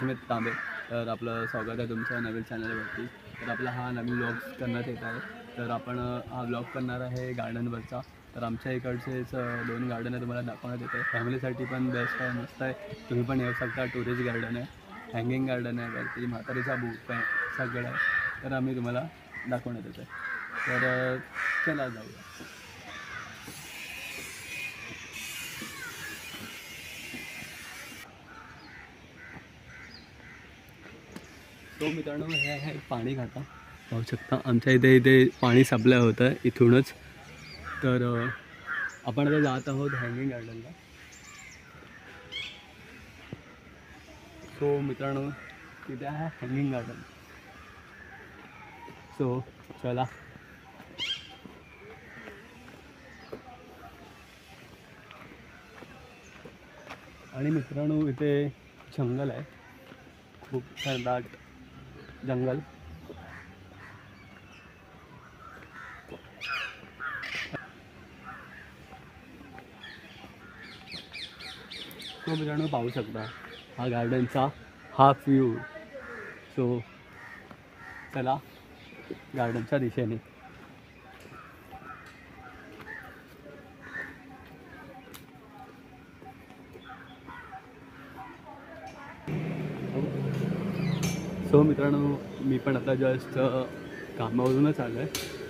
अस्मित तांबे. तर आपलं स्वागत आहे तुमचं नवीन चॅनलवरती. तर आपला हा नवीन व्लॉग करण्यात येत आहे. तर आपण हा व्लॉग करणार आहे गार्डनवरचा. तर आमच्या इकडचेच 2 गार्डन आहे तुम्हाला दाखवण्यात येते. फॅमिलीसाठी पण बेस्ट आहे, मस्त आहे. तुम्ही पण येऊ शकता. टुरिस्ट गार्डन आहे, हँगिंग गार्डन आहे, वरती म्हातारीचा बूट आहे, सगळं आहे. तर आम्ही तुम्हाला दाखवण्यात येतो. तर चला जाऊया. तो मित्रांनो हे आहे पाणी खाता पाहू शकता. आमच्या इथे पाणी सप्लाय होतं आहे इथूनच. तर आपण आता जात आहोत हँगिंग गार्डनला. सो मित्रांनो तिथे आहे हँगिंग गार्डन. सो चला. आणि मित्रांनो इथे जंगल आहे, खूप दाट जंगल. तो मित्रांनो पाहू शकता हा गार्डनचा हाफ व्ह्यू. सो चला गार्डनच्या दिशेने. सो मित्रांनो मी पण आता जस्ट कामावरूनच आलो आहे.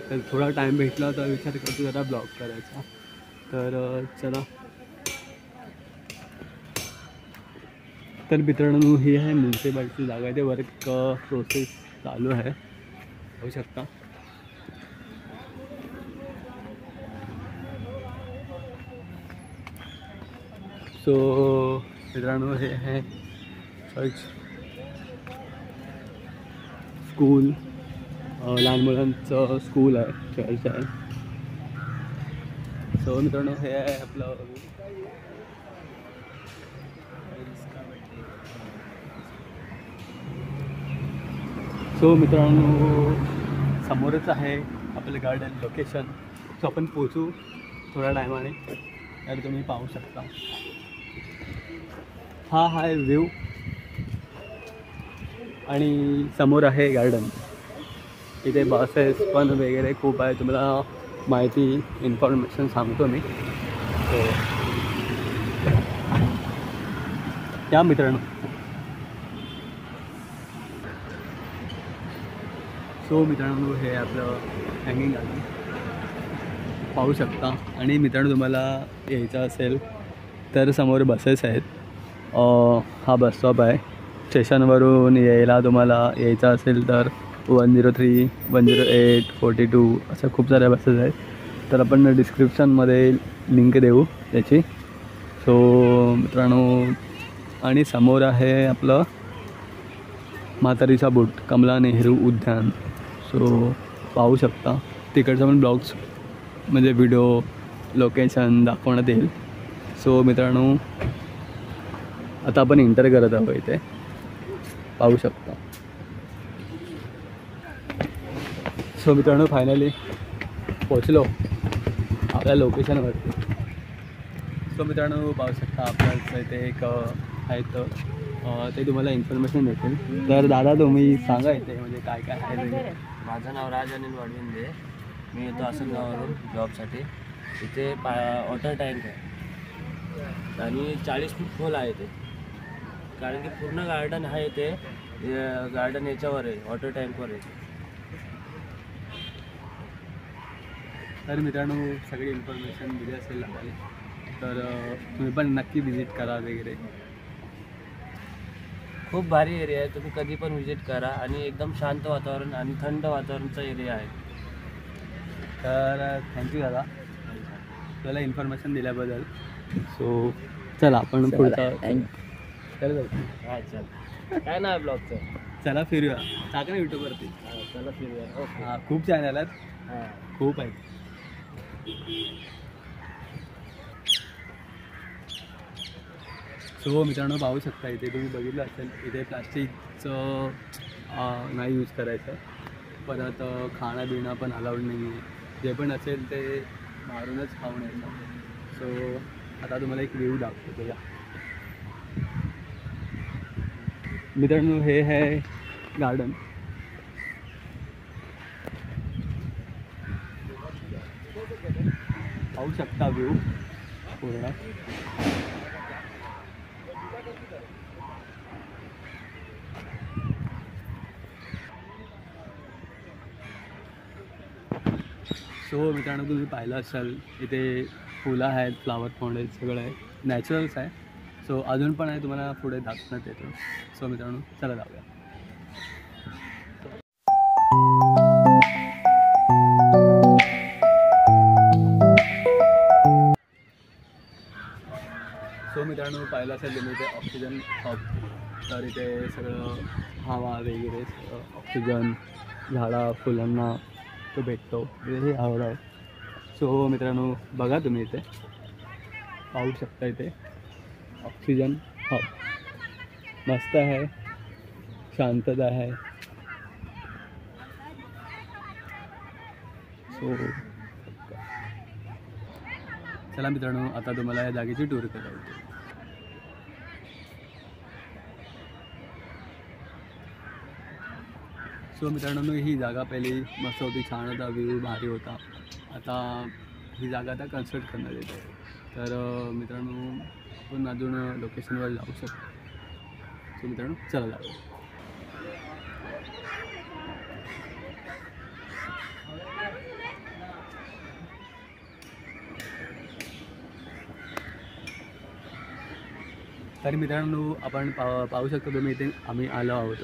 तर थोडा टाईम भेटला तर विचार करतो जरा ब्लॉग करायचा. तर चला. तर मित्रांनो ही आहे म्युन्सिपाल्टीची जागा आहे. ते वर्क प्रोसेस चालू आहे होऊ शकता. सो मित्रांनो हे आहे चर्च स्कूल, लहान मुलांचं स्कूल आहे, चर्च आहे. सो मित्रांनो हे आहे आपलं सो मित्रांनो समोरच आहे आपलं गार्डन लोकेशन. सो आपण पोचू थोड्या टायमाने. तर तुम्ही पाहू शकता हा आहे व्ह्यू. आणि समोर आहे गार्डन. इथे बसेस पण वगैरे खूप आहे. तुम्हाला माहिती इन्फॉर्मेशन सांगतो मी. सो या मित्रांनो. सो मित्रांनो हे आपलं हँगिंग गार्डन पाहू शकता. आणि मित्रांनो तुम्हाला यायचं असेल तर समोर बसेस आहेत. हा बस स्टॉप आहे. स्टेशनवरून यायला तुम्हाला यायचं असेल तर 103, 108, 42 असं खूप साऱ्या बसेस आहेत. तर आपण डिस्क्रिप्शनमध्ये लिंक देऊ त्याची. सो मित्रांनो आणि समोर आहे आपलं म्हातारीचा बूट, कमला नेहरू उद्यान. सो पाहू शकता. तिकडचं पण ब्लॉग्स म्हणजे व्हिडिओ लोकेशन दाखवण्यात येईल. सो मित्रांनो आता आपण एंटर करत आहोत. इथे पाहू शकता. सो मित्रांनो फायनली पोचलो आपल्या लोकेशनवरती. सो मित्रांनो पाहू शकता आपल्या इथे एक आहेत ते तुम्हाला इन्फॉर्मेशन देतील. तर दादा तुम्ही सांगा इथे म्हणजे काय काय आहे. माझं नाव राज अनिल वाडविंदे. मी येतो आसनगाववरून जॉबसाठी. इथे वॉटर टँक आहे आणि 40 फूट खोल आहे ते. कारण की पूर्ण गार्डन आहे ते. गार्डन याच्यावर आहे, वॉटर टँकवर आहे. तर मित्रांनो सगळी इन्फॉर्मेशन दिली असेल आम्हाला. तर तुम्ही पण नक्की विजिट करा वगैरे. खूप भारी एरिया आहे. तुम्ही कधी पण व्हिजिट करा. आणि एकदम शांत वातावरण आणि थंड वातावरणचा एरिया आहे. तर थँक्यू दादा तुला इन्फॉर्मेशन दिल्याबद्दल. सो चला आपण पुढचा चला जाऊ. हां चल. काय नाव आहे ब्लॉगचं? चला फिरूया. टाका ना यूट्यूबवरती. चला फिरूया. ओके. हां खूप चॅनल आहेत, हां खूप आहेत. सो मित्रांनो पाहू शकता इथे तुम्ही बघितलं असेल इथे प्लास्टिकचं नाही यूज करायचं. परत खाणं बिणं पण अलाउड नाही आहे. जे पण असेल ते मारूनच खाऊन यायचं. सो आता तुम्हाला एक व्ह्यू दाखवतो. मित्रांनो हे आहे गार्डन. पाहू शकता व्ह्यू पूर्ण. सो मित्रांनो तुम्ही पाहिलं असाल इथे फुलं आहेत, फ्लावर पॉन्ड आहेत, सगळं आहे, नॅचरल्स आहे. सो अजून पण आहे, तुम्हाला पुढे दाखवण्यात येतो. सो मित्रांनो चला जाऊया. सो मित्रांनो पाहिलं असेल तुम्ही इथे ऑक्सिजन हब. तर इथे सगळं हवा वगैरे ऑक्सिजन झाडा फुलांना तो भेटतो, हे आवड आहे. सो मित्रांनो बघा तुम्ही इथे पाहू शकता इथे ऑक्सिजन हब मस्त आहे, शांतता आहे. सो चला मित्रांनो आता तुम्हाला या जागेची टूर करायची. सो मित्रांनो ही जागा पहिली मस्त होती, छान होता, व्ह्यू भारी होता. आता ही जागा आता कन्स्ट्रक्ट करण्यात येते. तर मित्रांनो आपण अजून लोकेशनवर जाऊ शकतो. सो मित्रांनो चला जाऊ. तर मित्रांनो आपण पाहू शकतो तुम्ही इथे आम्ही आलो आहोत.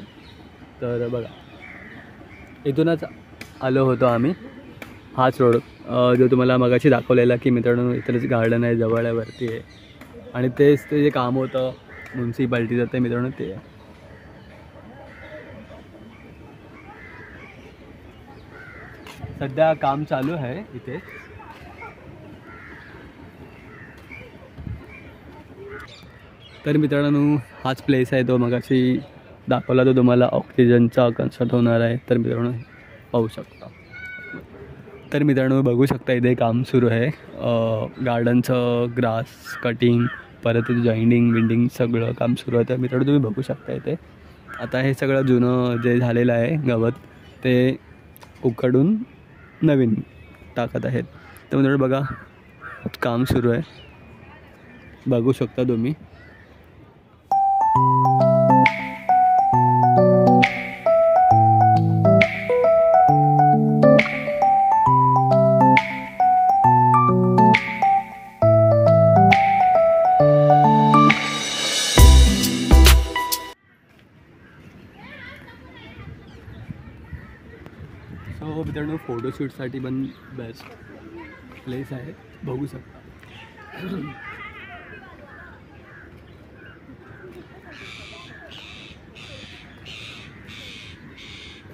तर बघा इथूनच आलो होतो आम्ही. हाच रोड जो तुम्हाला मगाशी दाखवलेला की मित्रांनो इथलंच गार्डन आहे, जवळ आहे, वरती आहे. आणि तेच ते जे काम होतं म्युन्सिपाल्टीचं ते मित्रांनो ते आहे. सध्या काम चालू आहे इथे. तर मित्रांनो हाच प्लेस आहे तो मगाशी दाखवला, तो तुम्हाला ऑक्सिजनचा कन्सर्ट होणार आहे. तर मित्रांनो पाहू शकता. तर मित्रांनो बघू शकता इथे काम सुरू आहे, गार्डनचं ग्रास कटिंग, परत जॉईनिंग विंडिंग सगळं काम सुरू आहे. तर मित्रांनो तुम्ही बघू शकता इथे आता हे सगळं जुनं जे झालेलं आहे गवत ते उकडून नवीन टाकत आहेत. तर मित्रांनो बघा काम सुरू आहे, बघू शकता तुम्ही. सो मित्रांनो फोटोशूटसाठी पण बेस्ट प्लेस आहे, बघू शकता.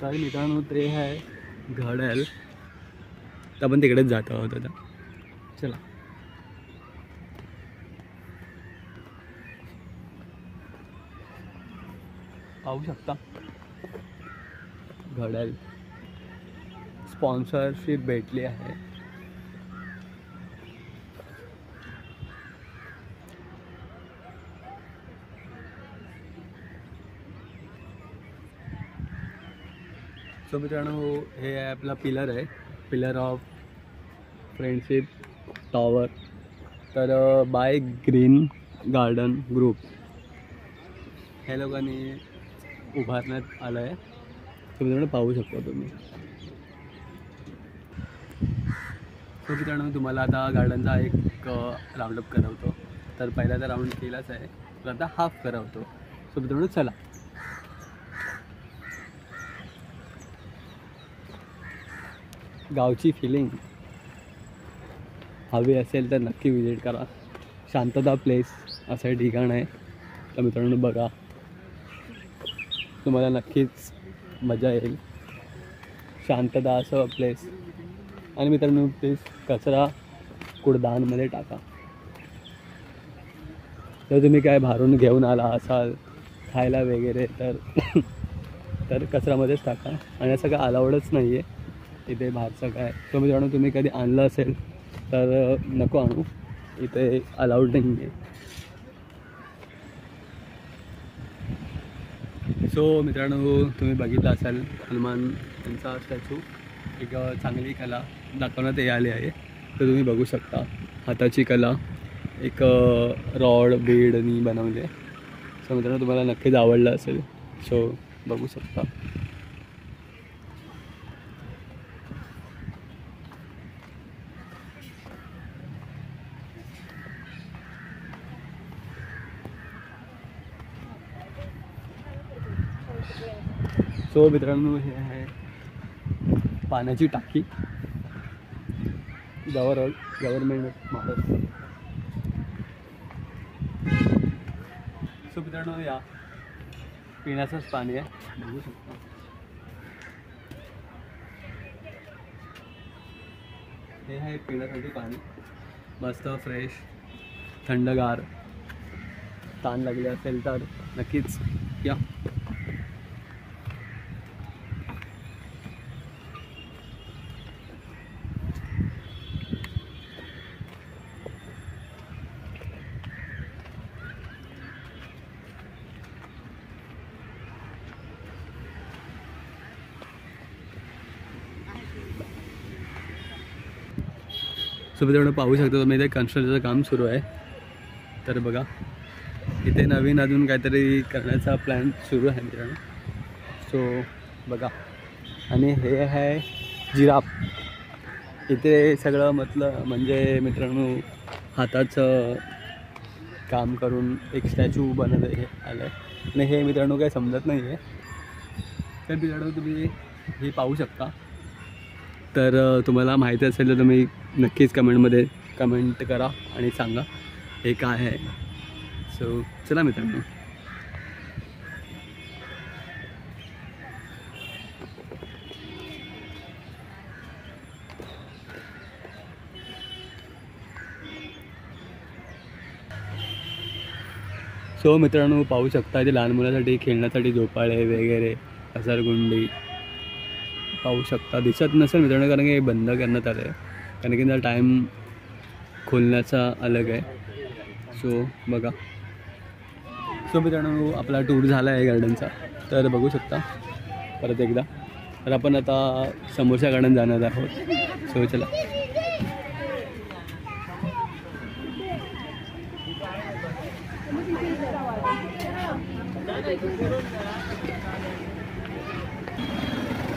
तर मित्रांनो ते आहे घडयाळ. तर आपण तिकडेच जात आहोत आता. चला पाहू शकता घडयाळ स्पॉन्सरशिप भेटली आहे. सो मित्रांनो हे आहे आपला पिलर आहे, पिलर ऑफ फ्रेंडशिप टॉवर. तर बाय ग्रीन गार्डन ग्रुप ह्या लोकांनी उभारण्यात आलं आहे. तर मित्रांनो पाहू शकता तुम्ही. सो मित्रांनो तुम्हाला आता गार्डनचा एक राऊंडअप करवतो. तर पहिला तर राऊंड केलाच आहे, तर आता हाफ करवतो. सो मित्रांनो चला. गावची फिलिंग हवी असेल तर नक्की विजिट करा. शांतता प्लेस असं ठिकाण आहे. तर मित्रांनो बघा तुम्हाला नक्कीच मजा येईल. शांतता असं प्लेस. आणि मित्रांनो प्लीज कचरा कूडदानमध्ये टाका. जर तुम्ही काय बाहेरून घेऊन आला असाल खायला वगैरे तर कचऱ्यामध्येच टाका. आणि असं काय अलाउडच नाही आहे इथे बाहेरचं काय. तर मित्रांनो तुम्ही कधी आणलं असेल तर नको आणू, इथे अलाउड नाही आहे. सो मित्रांनो, तुम्ही बघितलं असाल हनुमान यांचा स्टॅच्यू एक चांगली कला दाखवण्यात आली आहे. तर तुम्ही बघू शकता हाताची कला एक रॉड बीडनी बनवली आहे. सो मित्रांनो, तुम्हाला नक्कीच आवडलं असेल. सो बघू शकता. सो मित्रांनो, हे आहे पाण्याची टाकी गव्हर्नमेंट महाराष्ट्र. सो मित्रांनो, या पिण्याचंच पाणी आहे, बघू शकता. हे आहे पिण्यासाठी पाणी, मस्त फ्रेश थंडगार. ताण लागले असेल तर नक्कीच या. सो मित्रांनो, पाहू शकता तुम्ही इथे कन्स्ट्रक्शनचं काम सुरू आहे. तर बघा, इथे नवीन अजून काहीतरी करण्याचा प्लॅन सुरू आहे मित्रांनो. सो बघा, आणि हे आहे जिराफ. इथे सगळं म्हणजे मित्रांनो हाताचं काम करून एक स्टॅच्यू बनवलं हे आलं आहे. आणि हे मित्रांनो काही समजत नाही आहे. तर मित्रांनो, तुम्ही हे पाहू शकता. तर तुम्हाला माहिती असेल तर तुम्ही नक्कीच कमेंटमध्ये कमेंट करा आणि सांगा हे काय आहे. सो चला मित्रांनो. सो मित्रांनो, पाहू शकता इथे लहान मुलांसाठी खेळण्यासाठी झोपाळे वगैरे घसरगुंडी पाहू शकता. दिसत नसेल मित्रांनो कारण की बंद करण्यात आलं आहे, कारण की त्याचा टाईम खोलण्याचा अलग आहे. सो बघा. सो मित्रांनो, आपला टूर झाला आहे गार्डनचा. तर बघू शकता परत एकदा. तर आपण आता समोरच्या गार्डन जाणार आहोत. सो चला.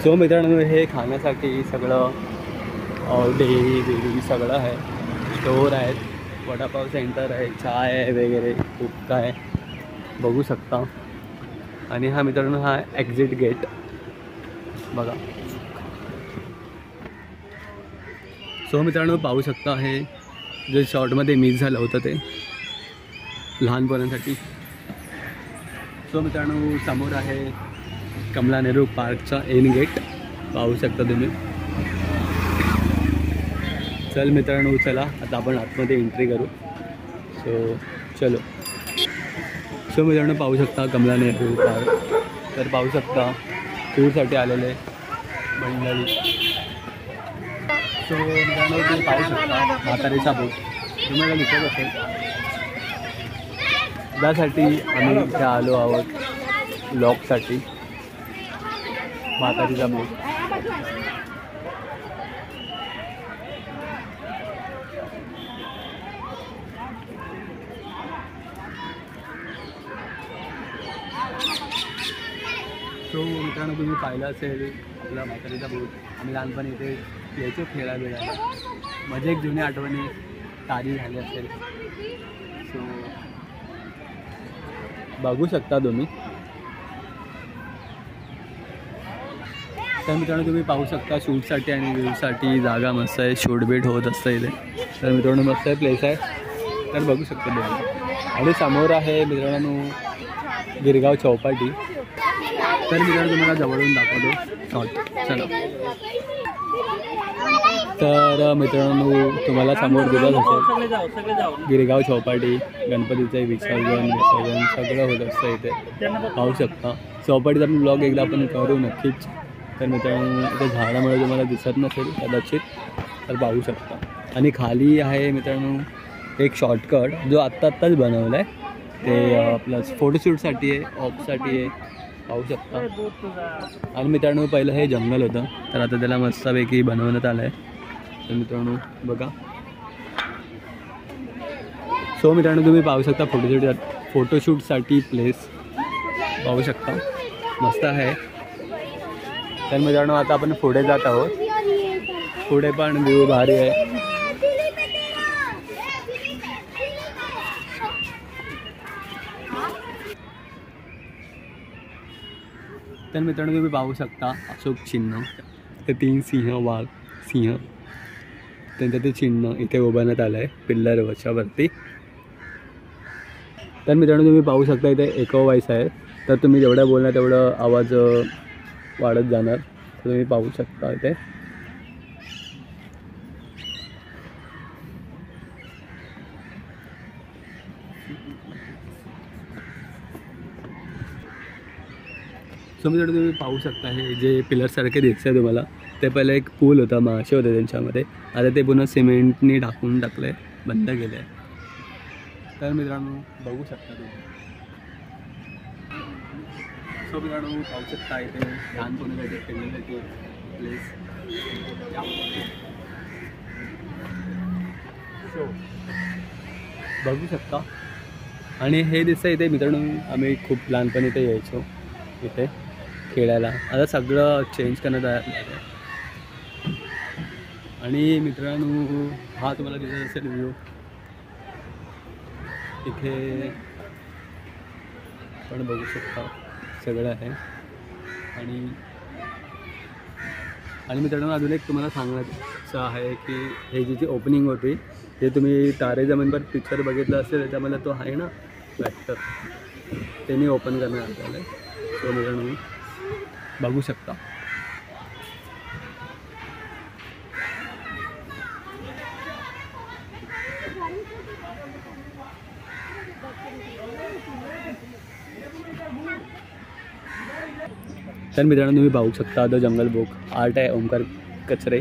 सो मित्रांनो, हे खाण्यासाठी सगळं डेअरी वेगळी सगळं आहे. स्टोअर आहेत, वडापाव सेंटर आहे, चाय आहे वगैरे खूप काय बघू शकता. आणि हा मित्रांनो हा एक्झिट गेट बघा. सो मित्रांनो, पाहू शकता हे जे शॉर्टमध्ये मिस झालं होतं ते लहानपणासाठी. सो मित्रांनो, समोर आहे कमला नेहरू पार्कचा एन गेट, पाहू शकता तुम्ही. चल मित्रांनो, चला आता आपण आतमध्ये एंट्री करू. सो चलो. सो मित्रांनो, पाहू शकता कमला नेहरू पार्क. तर पाहू शकता टूरसाठी आलेले मंडळी. सो मित्रांनो, तुम्ही पाहू शकता म्हातारीचा बोट. तुम्हाला दिसत असेल त्यासाठी आम्ही इथे आलो आहोत लॉकसाठी. म्हातारीचा बोट. सो मित्रांनो, तुम्ही पाहिलं असेल आपला म्हातारीचा बोट. आम्ही लहानपणी इथे यायचो खेळायला बिळायला. माझी एक जुनी आठवणी तारी झाली असेल. सो बघू शकता तुम्ही. तर मित्रांनो, तुम्ही पाहू शकता शूटसाठी आणि व्ह्यूसाठी जागा मस्त आहे. शूट बीट होत असतं इथे. तर मित्रांनो, मस्त आहे प्लेस आहे. तर बघू शकता तुम्ही. आणि समोर आहे मित्रांनो गिरगाव चौपाटी. तर मित्रांनो, तुम्हाला जवळून दाखवतो शॉर्ट. चला. तर मित्रांनो, तुम्हाला समोर दिसत असेल गिरगाव चौपाटी. गणपतीचं विसर्जन सगळं होत असतं इथे, पाहू शकता. चौपाटीचा पण ब्लॉग एकदा आपण करू नक्कीच. तर मित्रांनो, इथे झाडामुळे तुम्हाला दिसत नसेल कदाचित, तर पाहू शकता. आणि खाली आहे मित्रांनो एक शॉर्टकट जो आत्ताच बनवला आहे. ते आपलं फोटोशूटसाठी आहे, ऑफसाठी आहे. पाहू शकता. आणि मित्रांनो पहिलं हे जंगल होतं तर आता त्याला मस्तपैकी बनवण्यात आलं आहे. तर मित्रांनो बघा. सो मित्रांनो तुम्ही पाहू शकता फोटोशूटसाठी प्लेस पाहू शकता मस्त आहे. तर मित्रांनो आता आपण पुढे जात आहोत. पुढे पण व्ह्यू भारी आहे. तर मित्रांनो तुम्ही पाहू शकता अशोक चिन्ह, ते 3 सिंह त्यांचं ते चिन्ह इथे उभारण्यात आलं आहे पिल्लरच्या वरती. तर मित्रांनो तुम्ही पाहू शकता इथे एको वॉइस आहे. तर तुम्ही जेवढं बोलणार तेवढं आवाज वाढत जाणार. तर तुम्ही पाहू शकता इथे. सो मित्रांनो तुम्ही पाहू शकता हे जे पिलरसारखे दिसतं आहे तुम्हाला ते पहिले एक पूल होता, मासे होते त्यांच्यामध्ये. आता ते पुन्हा सिमेंटनी ढाकून टाकलं आहे, बंद केलं आहे. तर मित्रांनो बघू शकता तुम्ही. सो मित्रांनो पाहू शकता इथे लहानपणासाठी केलेलं ते प्लेस. सो बघू शकता. आणि हे दिसतं इथे मित्रांनो आम्ही खूप लहानपणी इथे यायचो इथे खेळायला. आता सगळं चेंज करण्यात आलं. आणि मित्रांनो हा तुम्हाला दिसत असेल व्ह्यू इथे पण बघू शकता सगळं आहे. आणि मित्रांनो अजून एक तुम्हाला सांगायचं आहे की हे जी ओपनिंग होती ते तुम्ही तारे जमीन पर पिक्चर बघितलं असेल त्याच्यामध्ये तो आहे ना ॲक्टर, त्यांनी ओपन करण्यात आलं आहे. तो मित्रांनो बघू शकता. तर मित्रांनो तुम्ही पाहू शकता द जंगल बुक आर्ट आहे ओमकार कचरे.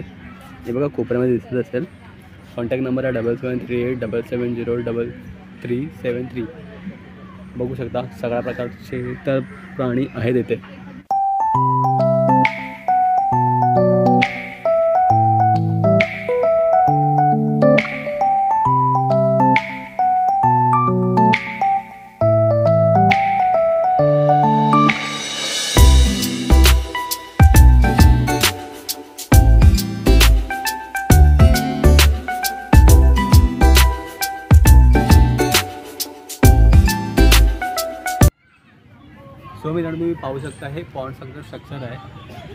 हे बघा कोपऱ्यामध्ये दिसत असेल. कॉन्टॅक्ट नंबर आहे 7738770373. बघू शकता सगळ्या प्रकारचे तर प्राणी आहेत इथे. सो मित्रांनो तुम्ही पाहू शकता हे पॉन्ड सारखं स्ट्रक्चर आहे.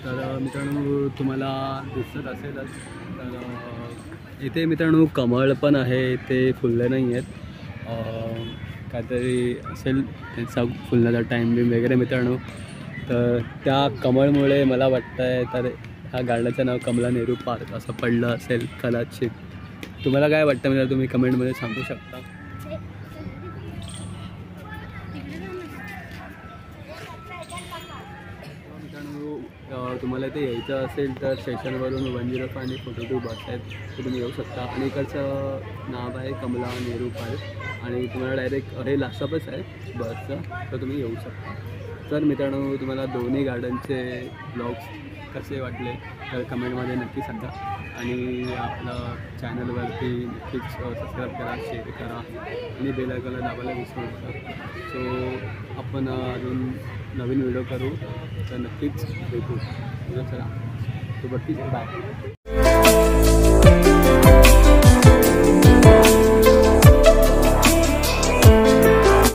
तर मित्रांनो तुम्हाला दिसत असेलच. तर इथे मित्रांनो कमळ पण आहे, ते फुलले नाही आहेत. काहीतरी असेल त्यांचा फुलण्याचा टाईम बिम वगैरे मित्रांनो. तर त्या कमळमुळे मला वाटतं आहे तर ह्या गार्डनचं नाव कमला नेहरू पार्क असं पडलं असेल कदाचित. तुम्हाला काय वाटतं म्हणजे तुम्ही कमेंटमध्ये सांगू शकता. तुम्हाला इथे यायचं असेल तर स्टेशनवरून 105 आणि 42 बस आहेत, तर तुम्ही येऊ शकता. आणि इकडचं नाव आहे कमला नेहरू पार्क आणि तुम्हाला डायरेक्ट हे लास्ट स्टॉपच आहे बसचं, तर तुम्ही येऊ शकता. तर मित्रांनो तुम्हाला दोन्ही गार्डनचे ब्लॉग्स कसे वाटले तर कमेंटमध्ये नक्की सांगा. आणि आपलं चॅनलवरती नक्कीच सबस्क्राईब करा, शेअर करा आणि बेल आयकॉनला दाबायला विसरू नका. सो आपण अजून नवीन व्हिडिओ करू तर नक्कीच भेटू. चला तो बघतीच बाय.